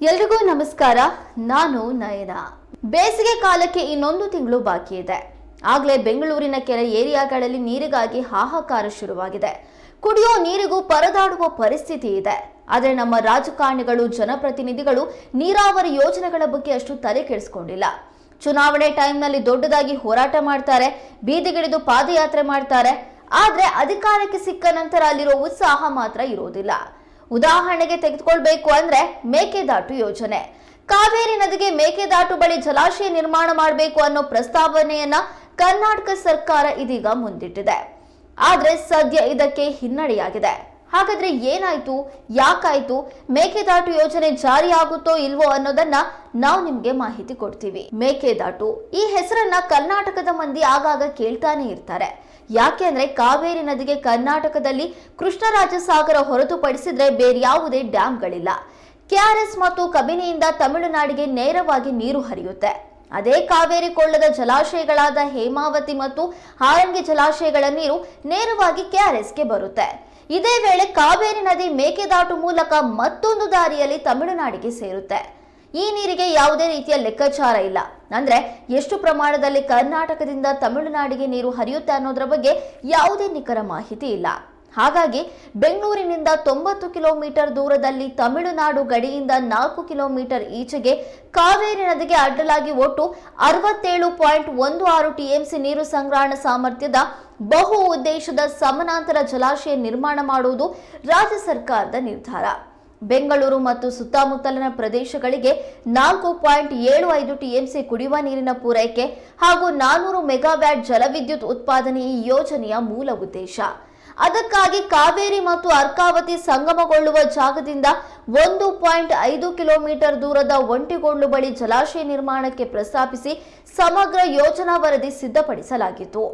ಎಲ್ರಿಗೂ ನಮಸ್ಕಾರ. ನಾನು ನಯನ. ಬೇಸಿಗೆ ಕಾಲಕ್ಕೆ ಇನ್ನೊಂದು ತಿಂಗಳು ಬಾಕಿ ಇದೆ. ಆಗ್ಲೇ ಬೆಂಗಳೂರಿನ ಕೆಲ ಏರಿಯಾಗಳಲ್ಲಿ ನೀರಿಗಾಗಿ ಹಾಹಾಕಾರ ಶುರುವಾಗಿದೆ. ಕುಡಿಯೋ ನೀರಿಗೂ ಪರದಾಡುವ ಪರಿಸ್ಥಿತಿ ಇದೆ. ಆದರೆ ನಮ್ಮ ರಾಜಕಾರಣಿಗಳು, ಜನಪ್ರತಿನಿಧಿಗಳು ನೀರಾವರಿ ಯೋಜನೆಗಳ ಬಗ್ಗೆ ಅಷ್ಟು ತಲೆ ಕೆಡಿಸ್ಕೊಂಡಿಲ್ಲ. ಚುನಾವಣೆ ಟೈಮ್ನಲ್ಲಿ ದೊಡ್ಡದಾಗಿ ಹೋರಾಟ ಮಾಡ್ತಾರೆ, ಬೀದಿಗಿಳಿದು ಪಾದಯಾತ್ರೆ ಮಾಡ್ತಾರೆ. ಆದ್ರೆ ಅಧಿಕಾರಕ್ಕೆ ಸಿಕ್ಕ ನಂತರ ಅಲ್ಲಿರೋ ಉತ್ಸಾಹ ಮಾತ್ರ ಇರೋದಿಲ್ಲ. ಉದಾಹರಣೆಗೆ ತೆಗೆದುಕೊಳ್ಬೇಕು ಅಂದ್ರೆ ಮೇಕೆದಾಟು ಯೋಜನೆ. ಕಾವೇರಿ ನದಿಗೆ ಮೇಕೆದಾಟು ಬಳಿ ಜಲಾಶಯ ನಿರ್ಮಾಣ ಮಾಡಬೇಕು ಅನ್ನೋ ಪ್ರಸ್ತಾವನೆಯನ್ನ ಕರ್ನಾಟಕ ಸರ್ಕಾರ ಇದೀಗ ಮುಂದಿಟ್ಟಿದೆ. ಆದ್ರೆ ಸದ್ಯ ಇದಕ್ಕೆ ಹಿನ್ನಡೆಯಾಗಿದೆ. ಹಾಗಾದ್ರೆ ಏನಾಯ್ತು, ಯಾಕಾಯ್ತು, ಮೇಕೆದಾಟು ಯೋಜನೆ ಜಾರಿಯಾಗುತ್ತೋ ಇಲ್ವೋ ಅನ್ನೋದನ್ನ ನಾವು ನಿಮ್ಗೆ ಮಾಹಿತಿ ಕೊಡ್ತೀವಿ. ಮೇಕೆದಾಟು ಈ ಹೆಸರನ್ನ ಕರ್ನಾಟಕದ ಮಂದಿ ಆಗಾಗ ಕೇಳ್ತಾನೆ ಇರ್ತಾರೆ. ಯಾಕೆ ಅಂದ್ರೆ ಕಾವೇರಿ ನದಿಗೆ ಕರ್ನಾಟಕದಲ್ಲಿ ಕೃಷ್ಣರಾಜಸಾಗರ ಹೊರತುಪಡಿಸಿದ್ರೆ ಬೇರ್ಯಾವುದೇ ಡ್ಯಾಂಗಳಿಲ್ಲ. ಕೆಆರ್ಎಸ್ ಮತ್ತು ಕಬಿನಿಯಿಂದ ತಮಿಳುನಾಡಿಗೆ ನೇರವಾಗಿ ನೀರು ಹರಿಯುತ್ತೆ. ಅದೇ ಕಾವೇರಿ ಕೊಳ್ಳದ ಜಲಾಶಯಗಳಾದ ಹೇಮಾವತಿ ಮತ್ತು ಹಾರಂಗಿ ಜಲಾಶಯಗಳ ನೀರು ನೇರವಾಗಿ ಕೆಆರ್ಎಸ್ಗೆ ಬರುತ್ತೆ. ಇದೇ ವೇಳೆ ಕಾವೇರಿ ನದಿ ಮೇಕೆದಾಟು ಮೂಲಕ ಮತ್ತೊಂದು ದಾರಿಯಲ್ಲಿ ತಮಿಳುನಾಡಿಗೆ ಸೇರುತ್ತೆ. ಈ ನೀರಿಗೆ ಯಾವುದೇ ರೀತಿಯ ಲೆಕ್ಕಾಚಾರ ಇಲ್ಲ. ಅಂದ್ರೆ ಎಷ್ಟು ಪ್ರಮಾಣದಲ್ಲಿ ಕರ್ನಾಟಕದಿಂದ ತಮಿಳುನಾಡಿಗೆ ನೀರು ಹರಿಯುತ್ತೆ ಅನ್ನೋದ್ರ ಬಗ್ಗೆ ಯಾವುದೇ ನಿಖರ ಮಾಹಿತಿ ಇಲ್ಲ. ಹಾಗಾಗಿ ಬೆಂಗಳೂರಿನಿಂದ 90 ಕಿಲೋಮೀಟರ್ ದೂರದಲ್ಲಿ ತಮಿಳುನಾಡು ಗಡಿಯಿಂದ 4 ಕಿಲೋಮೀಟರ್ ಈಚೆಗೆ ಕಾವೇರಿ ನದಿಗೆ ಅಡ್ಡಲಾಗಿ ಒಟ್ಟು 67.16 ಟಿಎಂಸಿ ನೀರು ಸಂಗ್ರಹಣಾ ಸಾಮರ್ಥ್ಯದ ಬಹು ಉದ್ದೇಶದ ಸಮಾನಾಂತರ ಜಲಾಶಯ ನಿರ್ಮಾಣ ಮಾಡುವುದು ರಾಜ್ಯ ಸರ್ಕಾರದ ನಿರ್ಧಾರ. ಬೆಂಗಳೂರು ಮತ್ತು ಸುತ್ತಮುತ್ತಲಿನ ಪ್ರದೇಶಗಳಿಗೆ 4.75 ಟಿಎಂಸಿ ಕುಡಿಯುವ ನೀರಿನ ಪೂರೈಕೆ ಹಾಗೂ 400 ಮೆಗಾವ್ಯಾಟ್ ಜಲವಿದ್ಯುತ್ ಉತ್ಪಾದನೆ ಈ ಯೋಜನೆಯ ಮೂಲ ಉದ್ದೇಶ. ಅದಕ್ಕಾಗಿ ಕಾವೇರಿ ಮತ್ತು ಅರ್ಕಾವತಿ ಸಂಗಮಗೊಳ್ಳುವ ಜಾಗದಿಂದ 1.5 ಕಿಲೋಮೀಟರ್ ದೂರದ ಒಂಟಿಗೊಳ್ಳು ಬಳಿ ಜಲಾಶಯ ನಿರ್ಮಾಣಕ್ಕೆ ಪ್ರಸ್ತಾಪಿಸಿ ಸಮಗ್ರ ಯೋಜನಾ ವರದಿ ಸಿದ್ಧಪಡಿಸಲಾಗಿತ್ತು.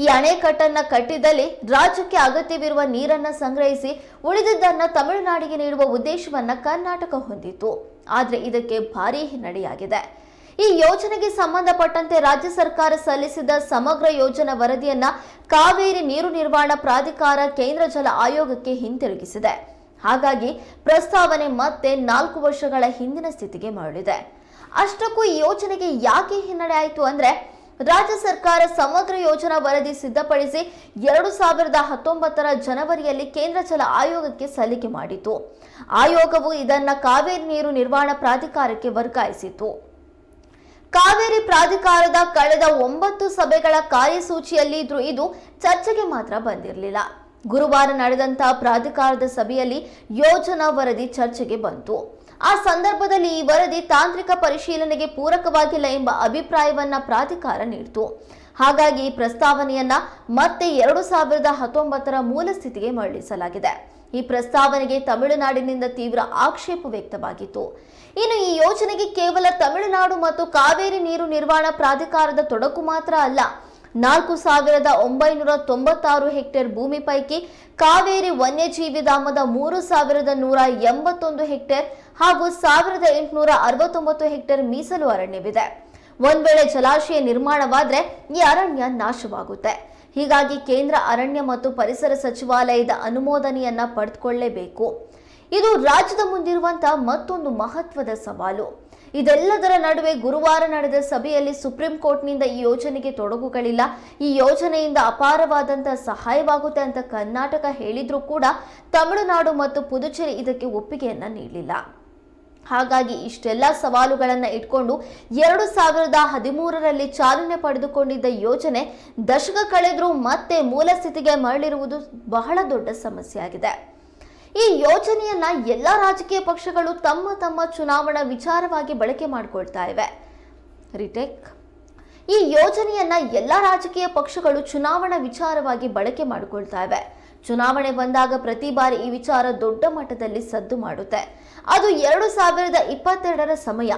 ಈ ಅಣೆಕಟ್ಟನ್ನ ಕಟ್ಟಿದಲ್ಲಿ ರಾಜ್ಯಕ್ಕೆ ಅಗತ್ಯವಿರುವ ನೀರನ್ನ ಸಂಗ್ರಹಿಸಿ ಉಳಿದಿದ್ದನ್ನ ತಮಿಳುನಾಡಿಗೆ ನೀಡುವ ಉದ್ದೇಶವನ್ನ ಕರ್ನಾಟಕ ಹೊಂದಿತ್ತು. ಆದ್ರೆ ಇದಕ್ಕೆ ಭಾರೀ ಹಿನ್ನಡೆಯಾಗಿದೆ. ಈ ಯೋಜನೆಗೆ ಸಂಬಂಧಪಟ್ಟಂತೆ ರಾಜ್ಯ ಸರ್ಕಾರ ಸಲ್ಲಿಸಿದ ಸಮಗ್ರ ಯೋಜನಾ ವರದಿಯನ್ನ ಕಾವೇರಿ ನೀರು ನಿರ್ವಹಣಾ ಪ್ರಾಧಿಕಾರ ಕೇಂದ್ರ ಜಲ ಆಯೋಗಕ್ಕೆ ಹಿಂತಿರುಗಿಸಿದೆ. ಹಾಗಾಗಿ ಪ್ರಸ್ತಾವನೆ ಮತ್ತೆ 4 ವರ್ಷಗಳ ಹಿಂದಿನ ಸ್ಥಿತಿಗೆ ಮರಳಿದೆ. ಅಷ್ಟಕ್ಕೂ ಈ ಯೋಜನೆಗೆ ಯಾಕೆ ಹಿನ್ನಡೆ ಆಯಿತು ಅಂದ್ರೆ, ರಾಜ್ಯ ಸರ್ಕಾರ ಸಮಗ್ರ ಯೋಜನಾ ವರದಿ ಸಿದ್ಧಪಡಿಸಿ 2019 ಜನವರಿಯಲ್ಲಿ ಕೇಂದ್ರ ಜಲ ಆಯೋಗಕ್ಕೆ ಸಲ್ಲಿಕೆ ಮಾಡಿತು. ಆಯೋಗವು ಇದನ್ನ ಕಾವೇರಿ ನೀರು ನಿರ್ವಹಣಾ ಪ್ರಾಧಿಕಾರಕ್ಕೆ ವರ್ಗಾಯಿಸಿತು. ಕಾವೇರಿ ಪ್ರಾಧಿಕಾರದ ಕಳೆದ 9 ಸಭೆಗಳ ಕಾರ್ಯಸೂಚಿಯಲ್ಲಿ ಇದು ಚರ್ಚೆಗೆ ಮಾತ್ರ ಬಂದಿರಲಿಲ್ಲ. ಗುರುವಾರ ನಡೆದಂತಹ ಪ್ರಾಧಿಕಾರದ ಸಭೆಯಲ್ಲಿ ಯೋಜನಾ ವರದಿ ಚರ್ಚೆಗೆ ಬಂತು. ಆ ಸಂದರ್ಭದಲ್ಲಿ ಈ ವರದಿ ತಾಂತ್ರಿಕ ಪರಿಶೀಲನೆಗೆ ಪೂರಕವಾಗಿಲ್ಲ ಎಂಬ ಅಭಿಪ್ರಾಯವನ್ನ ಪ್ರಾಧಿಕಾರ ನೀಡಿತು. ಹಾಗಾಗಿ ಈ ಪ್ರಸ್ತಾವನೆಯನ್ನ ಮತ್ತೆ 2019 ಮೂಲ ಸ್ಥಿತಿಗೆ ಮರಳಿಸಲಾಗಿದೆ. ಈ ಪ್ರಸ್ತಾವನೆಗೆ ತಮಿಳುನಾಡಿನಿಂದ ತೀವ್ರ ಆಕ್ಷೇಪ ವ್ಯಕ್ತವಾಗಿತ್ತು. ಇನ್ನು ಈ ಯೋಜನೆಗೆ ಕೇವಲ ತಮಿಳುನಾಡು ಮತ್ತು ಕಾವೇರಿ ನೀರು ನಿರ್ವಹಣಾ ಪ್ರಾಧಿಕಾರದ ತೊಡಕು ಮಾತ್ರ ಅಲ್ಲ. 4,996 ಹೆಕ್ಟೇರ್ ಭೂಮಿ ಪೈಕಿ ಕಾವೇರಿ ವನ್ಯಜೀವಿ ಧಾಮದ 3,181 ಹೆಕ್ಟೇರ್ ಹಾಗೂ 1,869 ಹೆಕ್ಟೇರ್ ಮೀಸಲು ಅರಣ್ಯವಿದೆ. ಒಂದ್ ವೇಳೆ ಜಲಾಶಯ ನಿರ್ಮಾಣವಾದ್ರೆ ಈ ಅರಣ್ಯ ನಾಶವಾಗುತ್ತೆ. ಹೀಗಾಗಿ ಕೇಂದ್ರ ಅರಣ್ಯ ಮತ್ತು ಪರಿಸರ ಸಚಿವಾಲಯದ ಅನುಮೋದನೆಯನ್ನ ಪಡೆದುಕೊಳ್ಳಲೇಬೇಕು. ಇದು ರಾಜ್ಯದ ಮುಂದಿರುವಂತಹ ಮತ್ತೊಂದು ಮಹತ್ವದ ಸವಾಲು. ಇದೆಲ್ಲದರ ನಡುವೆ ಗುರುವಾರ ನಡೆದ ಸಭೆಯಲ್ಲಿ ಸುಪ್ರೀಂ ಕೋರ್ಟ್ನಿಂದ ಈ ಯೋಜನೆಗೆ ತೊಡಗುಗಳಿಲ್ಲ, ಈ ಯೋಜನೆಯಿಂದ ಅಪಾರವಾದಂತಹ ಸಹಾಯವಾಗುತ್ತೆ ಅಂತ ಕರ್ನಾಟಕ ಹೇಳಿದ್ರೂ ಕೂಡ ತಮಿಳುನಾಡು ಮತ್ತು ಪುದುಚೇರಿ ಇದಕ್ಕೆ ಒಪ್ಪಿಗೆಯನ್ನ ನೀಡಲಿಲ್ಲ. ಹಾಗಾಗಿ ಇಷ್ಟೆಲ್ಲ ಸವಾಲುಗಳನ್ನ ಇಟ್ಕೊಂಡು 2013ರಲ್ಲಿ ಚಾಲನೆ ಪಡೆದುಕೊಂಡಿದ್ದ ಯೋಜನೆ ದಶಕ ಕಳೆದ್ರೂ ಮತ್ತೆ ಮೂಲ ಸ್ಥಿತಿಗೆ ಮರಳಿರುವುದು ಬಹಳ ದೊಡ್ಡ ಸಮಸ್ಯೆಯಾಗಿದೆ. ಈ ಯೋಜನೆಯನ್ನ ಎಲ್ಲಾ ರಾಜಕೀಯ ಪಕ್ಷಗಳು ತಮ್ಮ ತಮ್ಮ ಚುನಾವಣಾ ವಿಚಾರವಾಗಿ ಬಳಕೆ ಮಾಡಿಕೊಳ್ತಾ ಇವೆ. ಈ ಯೋಜನೆಯನ್ನ ಎಲ್ಲಾ ರಾಜಕೀಯ ಪಕ್ಷಗಳು ಚುನಾವಣಾ ವಿಚಾರವಾಗಿ ಬಳಕೆ ಮಾಡಿಕೊಳ್ತಾ ಇವೆ. ಚುನಾವಣೆ ಬಂದಾಗ ಪ್ರತಿ ಬಾರಿ ಈ ವಿಚಾರ ದೊಡ್ಡ ಮಟ್ಟದಲ್ಲಿ ಸದ್ದು ಮಾಡುತ್ತೆ. ಅದು 2022ರ ಸಮಯ.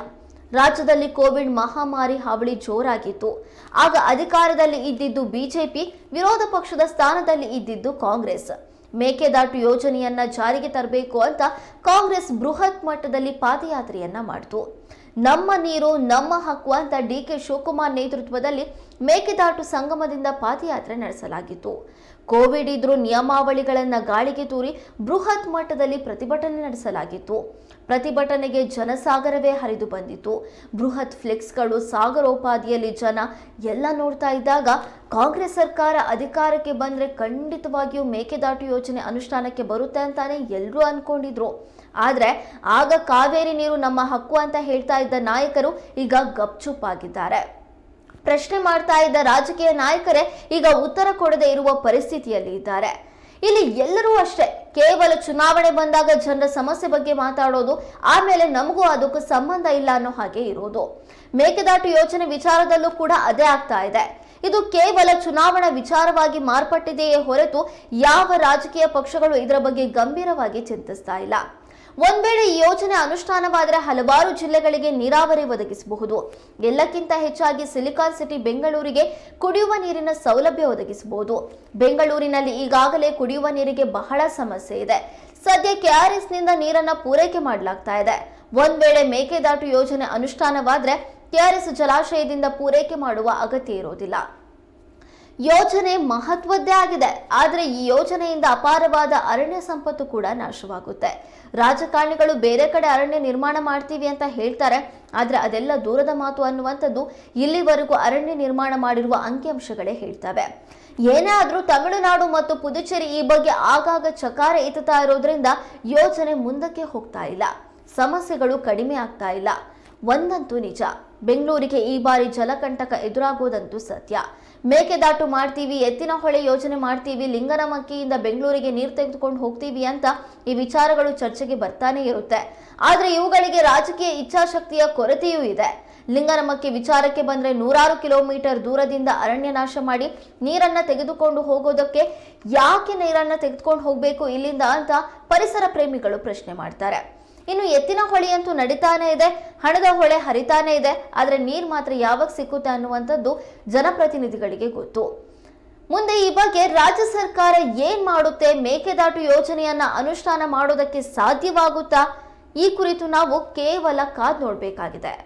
ರಾಜ್ಯದಲ್ಲಿ ಕೋವಿಡ್ ಮಹಾಮಾರಿ ಹಾವಳಿ ಜೋರಾಗಿತ್ತು. ಆಗ ಅಧಿಕಾರದಲ್ಲಿ ಇದ್ದಿದ್ದು ಬಿಜೆಪಿ, ವಿರೋಧ ಪಕ್ಷದ ಸ್ಥಾನದಲ್ಲಿ ಇದ್ದಿದ್ದು ಕಾಂಗ್ರೆಸ್. ಮೇಕೆದಾಟು ಯೋಜನೆಯನ್ನ ಜಾರಿಗೆ ತರಬೇಕು ಅಂತ ಕಾಂಗ್ರೆಸ್ ಬೃಹತ್ ಮಟ್ಟದಲ್ಲಿ ಪಾದಯಾತ್ರೆಯನ್ನ ಮಾಡಿತು. ನಮ್ಮ ನೀರು ನಮ್ಮ ಹಕ್ಕು ಅಂತ ಡಿಕೆ ಶಿವಕುಮಾರ್ ನೇತೃತ್ವದಲ್ಲಿ ಮೇಕೆದಾಟು ಸಂಗಮದಿಂದ ಪಾದಯಾತ್ರೆ ನಡೆಸಲಾಗಿತ್ತು. ಕೋವಿಡ್ ಇದ್ರೂ ನಿಯಮಾವಳಿಗಳನ್ನು ಗಾಳಿಗೆ ತೂರಿ ಬೃಹತ್ ಮಟ್ಟದಲ್ಲಿ ಪ್ರತಿಭಟನೆ ನಡೆಸಲಾಗಿತ್ತು. ಪ್ರತಿಭಟನೆಗೆ ಜನಸಾಗರವೇ ಹರಿದು ಬಂದಿತು. ಬೃಹತ್ ಫ್ಲೆಕ್ಸ್ಗಳು, ಸಾಗರೋಪಾದಿಯಲ್ಲಿ ಜನ ಎಲ್ಲ ನೋಡ್ತಾ ಇದ್ದಾಗ ಕಾಂಗ್ರೆಸ್ ಸರ್ಕಾರ ಅಧಿಕಾರಕ್ಕೆ ಬಂದ್ರೆ ಖಂಡಿತವಾಗಿಯೂ ಮೇಕೆದಾಟು ಯೋಜನೆ ಅನುಷ್ಠಾನಕ್ಕೆ ಬರುತ್ತೆ ಅಂತಾನೆ ಎಲ್ಲರೂ ಅನ್ಕೊಂಡಿದ್ರು. ಆದ್ರೆ ಆಗ ಕಾವೇರಿ ನೀರು ನಮ್ಮ ಹಕ್ಕು ಅಂತ ಹೇಳ್ತಾ ಇದ್ದ ನಾಯಕರು ಈಗ ಗಪ್ಚುಪ್ ಆಗಿದ್ದಾರೆ. ಪ್ರಶ್ನೆ ಮಾಡ್ತಾ ಇದ್ದ ರಾಜಕೀಯ ನಾಯಕರೇ ಈಗ ಉತ್ತರ ಕೊಡದೆ ಇರುವ ಪರಿಸ್ಥಿತಿಯಲ್ಲಿ ಇದ್ದಾರೆ. ಇಲ್ಲಿ ಎಲ್ಲರೂ ಅಷ್ಟೇ, ಕೇವಲ ಚುನಾವಣೆ ಬಂದಾಗ ಜನರ ಸಮಸ್ಯೆ ಬಗ್ಗೆ ಮಾತಾಡೋದು, ಆಮೇಲೆ ನಮಗೂ ಅದಕ್ಕೂ ಸಂಬಂಧ ಇಲ್ಲ ಅನ್ನೋ ಹಾಗೆ ಇರೋದು. ಮೇಕೆದಾಟು ಯೋಜನೆ ವಿಚಾರದಲ್ಲೂ ಕೂಡ ಅದೇ ಆಗ್ತಾ ಇದೆ. ಇದು ಕೇವಲ ಚುನಾವಣಾ ವಿಚಾರವಾಗಿ ಮಾರ್ಪಟ್ಟಿದೆಯೇ ಹೊರತು ಯಾವ ರಾಜಕೀಯ ಪಕ್ಷಗಳು ಇದರ ಬಗ್ಗೆ ಗಂಭೀರವಾಗಿ ಚಿಂತಿಸ್ತಾ ಇಲ್ಲ. ಒಂದ್ ವೇಳೆ ಈ ಯೋಜನೆ ಅನುಷ್ಠಾನವಾದರೆ ಹಲವಾರು ಜಿಲ್ಲೆಗಳಿಗೆ ನೀರಾವರಿ ಒದಗಿಸಬಹುದು. ಎಲ್ಲಕ್ಕಿಂತ ಹೆಚ್ಚಾಗಿ ಸಿಲಿಕಾನ್ ಸಿಟಿ ಬೆಂಗಳೂರಿಗೆ ಕುಡಿಯುವ ನೀರಿನ ಸೌಲಭ್ಯ ಒದಗಿಸಬಹುದು. ಬೆಂಗಳೂರಿನಲ್ಲಿ ಈಗಾಗಲೇ ಕುಡಿಯುವ ನೀರಿಗೆ ಬಹಳ ಸಮಸ್ಯೆ ಇದೆ. ಸದ್ಯ KRS ನಿಂದ ನೀರನ್ನ ಪೂರೈಕೆ ಮಾಡಲಾಗ್ತಾ ಇದೆ. ಒಂದ್ ವೇಳೆ ಮೇಕೆದಾಟು ಯೋಜನೆ ಅನುಷ್ಠಾನವಾದ್ರೆ KRS ಜಲಾಶಯದಿಂದ ಪೂರೈಕೆ ಮಾಡುವ ಅಗತ್ಯ ಇರೋದಿಲ್ಲ. ಯೋಜನೆ ಮಹತ್ವದ್ದೇ ಆಗಿದೆ. ಆದರೆ ಈ ಯೋಜನೆಯಿಂದ ಅಪಾರವಾದ ಅರಣ್ಯ ಸಂಪತ್ತು ಕೂಡ ನಾಶವಾಗುತ್ತೆ. ರಾಜಕಾರಣಿಗಳು ಬೇರೆ ಕಡೆ ಅರಣ್ಯ ನಿರ್ಮಾಣ ಮಾಡ್ತೀವಿ ಅಂತ ಹೇಳ್ತಾರೆ, ಆದ್ರೆ ಅದೆಲ್ಲ ದೂರದ ಮಾತು ಅನ್ನುವಂಥದ್ದು ಇಲ್ಲಿವರೆಗೂ ಅರಣ್ಯ ನಿರ್ಮಾಣ ಮಾಡಿರುವ ಅಂಕಿಅಂಶಗಳೇ ಹೇಳ್ತವೆ. ಏನೇ ಆದ್ರೂ ತಮಿಳುನಾಡು ಮತ್ತು ಪುದುಚೇರಿ ಈ ಬಗ್ಗೆ ಆಗಾಗ ಚಕಾರ ಎತ್ತುತ್ತಾ ಇರೋದ್ರಿಂದ ಯೋಜನೆ ಮುಂದಕ್ಕೆ ಹೋಗ್ತಾ ಇಲ್ಲ, ಸಮಸ್ಯೆಗಳು ಕಡಿಮೆ ಆಗ್ತಾ ಇಲ್ಲ. ಒಂದಂತೂ ನಿಜ, ಬೆಂಗಳೂರಿಗೆ ಈ ಬಾರಿ ಜಲಕಂಟಕ ಎದುರಾಗೋದಂತೂ ಸತ್ಯ. ಮೇಕೆದಾಟು ಮಾಡ್ತೀವಿ, ಎತ್ತಿನಹೊಳೆ ಯೋಜನೆ ಮಾಡ್ತೀವಿ, ಲಿಂಗನಮಕ್ಕಿಯಿಂದ ಬೆಂಗಳೂರಿಗೆ ನೀರು ತೆಗೆದುಕೊಂಡು ಹೋಗ್ತೀವಿ ಅಂತ ಈ ವಿಚಾರಗಳು ಚರ್ಚೆಗೆ ಬರ್ತಾನೆ ಇರುತ್ತೆ. ಆದ್ರೆ ಇವುಗಳಿಗೆ ರಾಜಕೀಯ ಇಚ್ಛಾಶಕ್ತಿಯ ಕೊರತೆಯೂ ಇದೆ. ಲಿಂಗನಮಕ್ಕಿ ವಿಚಾರಕ್ಕೆ ಬಂದ್ರೆ 100 ಕಿಲೋಮೀಟರ್ ದೂರದಿಂದ ಅರಣ್ಯ ನಾಶ ಮಾಡಿ ನೀರನ್ನ ತೆಗೆದುಕೊಂಡು ಹೋಗೋದಕ್ಕೆ ಯಾಕೆ ನೀರನ್ನ ತೆಗೆದುಕೊಂಡು ಹೋಗ್ಬೇಕು ಇಲ್ಲಿಂದ ಅಂತ ಪರಿಸರ ಪ್ರೇಮಿಗಳು ಪ್ರಶ್ನೆ ಮಾಡ್ತಾರೆ. ಇನ್ನು ಎತ್ತಿನ ಹೊಳೆಯಂತೂ ನಡೀತಾನೆ ಇದೆ, ಹಣದ ಹೊಳೆ ಹರಿತಾನೆ ಇದೆ. ಆದ್ರೆ ನೀರ್ ಮಾತ್ರ ಯಾವಾಗ ಸಿಕ್ಕುತ್ತೆ ಅನ್ನುವಂಥದ್ದು ಜನಪ್ರತಿನಿಧಿಗಳಿಗೆ ಗೊತ್ತು. ಮುಂದೆ ಈ ಬಗ್ಗೆ ರಾಜ್ಯ ಸರ್ಕಾರ ಏನ್ ಮಾಡುತ್ತೆ, ಮೇಕೆದಾಟು ಯೋಜನೆಯನ್ನ ಅನುಷ್ಠಾನ ಮಾಡೋದಕ್ಕೆ ಸಾಧ್ಯವಾಗುತ್ತಾ, ಈ ಕುರಿತು ನಾವು ಕೇವಲ ಕಾದ್ ನೋಡ್ಬೇಕಾಗಿದೆ.